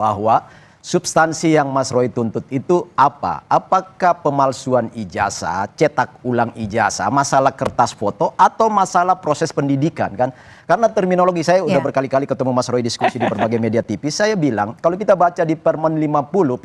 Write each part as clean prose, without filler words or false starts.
bahwa substansi yang Mas Roy tuntut itu apa? Apakah pemalsuan ijazah, cetak ulang ijazah, masalah kertas foto, atau masalah proses pendidikan kan? Karena terminologi saya udah berkali-kali ketemu Mas Roy diskusi di berbagai media TV, saya bilang kalau kita baca di Permen 50,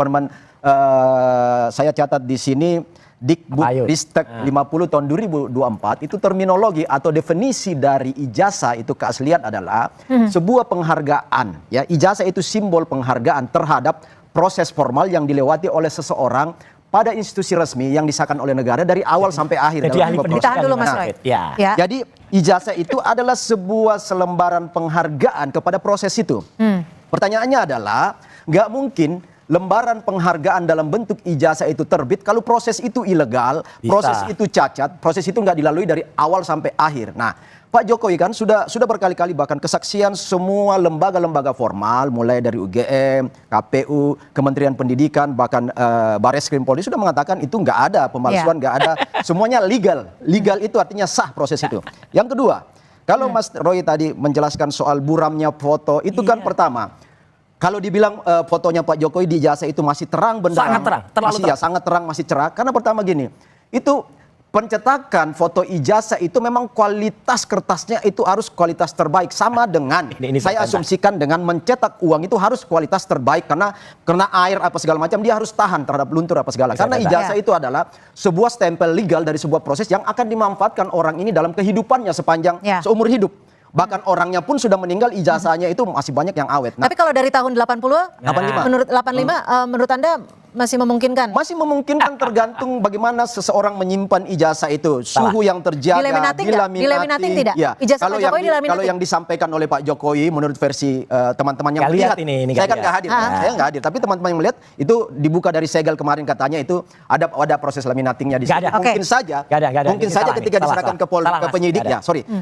saya catat di sini Dikbud Ristek 50 tahun 2024, itu terminologi atau definisi dari ijazah itu keaslian adalah sebuah penghargaan. Ya, ijazah itu simbol penghargaan terhadap proses formal yang dilewati oleh seseorang pada institusi resmi yang disahkan oleh negara dari awal sampai akhir. Ditahan dulu Mas Roy. Jadi ijazah itu adalah sebuah selembaran penghargaan kepada proses itu. Pertanyaannya adalah nggak mungkin lembaran penghargaan dalam bentuk ijazah itu terbit kalau proses itu ilegal, proses itu cacat, proses itu nggak dilalui dari awal sampai akhir. Nah, Pak Jokowi kan sudah berkali-kali bahkan kesaksian semua lembaga-lembaga formal, mulai dari UGM, KPU, Kementerian Pendidikan, bahkan Bareskrim Polri sudah mengatakan itu nggak ada pemalsuan, nggak ada, semuanya legal. Legal itu artinya sah proses itu. Yang kedua, kalau Mas Roy tadi menjelaskan soal buramnya foto, itu kan pertama, kalau dibilang fotonya Pak Jokowi di ijazah itu masih terang benderang, sangat terang, terlalu terang. Ya, sangat terang, masih cerah. Karena pertama gini, itu pencetakan foto ijazah itu memang kualitas kertasnya itu harus kualitas terbaik, sama dengan saya asumsikan dengan mencetak uang itu harus kualitas terbaik karena air apa segala macam dia harus tahan terhadap luntur apa segala. Karena ijazah itu adalah sebuah stempel legal dari sebuah proses yang akan dimanfaatkan orang ini dalam kehidupannya sepanjang seumur hidup. Bahkan orangnya pun sudah meninggal, ijazahnya itu masih banyak yang awet. Tapi kalau dari tahun 80, menurut 85, menurut Anda masih memungkinkan? Masih memungkinkan, tergantung bagaimana seseorang menyimpan ijazah itu. Suhu yang terjaga, dilaminating tidak? Ya. Ijazah Pak Jokowi dilaminating? Kalau yang disampaikan oleh Pak Jokowi menurut versi teman-teman yang melihat, saya kan nggak hadir, saya nggak hadir. Tapi teman-teman yang melihat itu dibuka dari segel kemarin katanya itu ada proses laminatingnya di situ. Mungkin saja ketika diserahkan ke penyidik,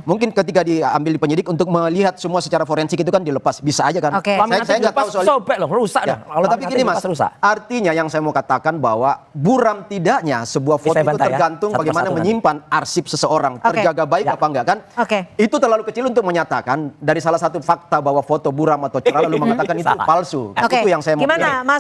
mungkin ketika diambil penyidik untuk melihat semua secara forensik itu kan dilepas, bisa aja kan. Saya nggak tahu soal sobek loh, rusak dah. Tetapi gini Mas, artinya yang saya mau katakan bahwa buram tidaknya sebuah foto itu tergantung bagaimana menyimpan arsip seseorang, terjaga baik apa enggak kan. Itu terlalu kecil untuk menyatakan dari salah satu fakta bahwa foto buram atau cerah lalu mengatakan itu palsu. Itu yang saya mau. Gimana Mas?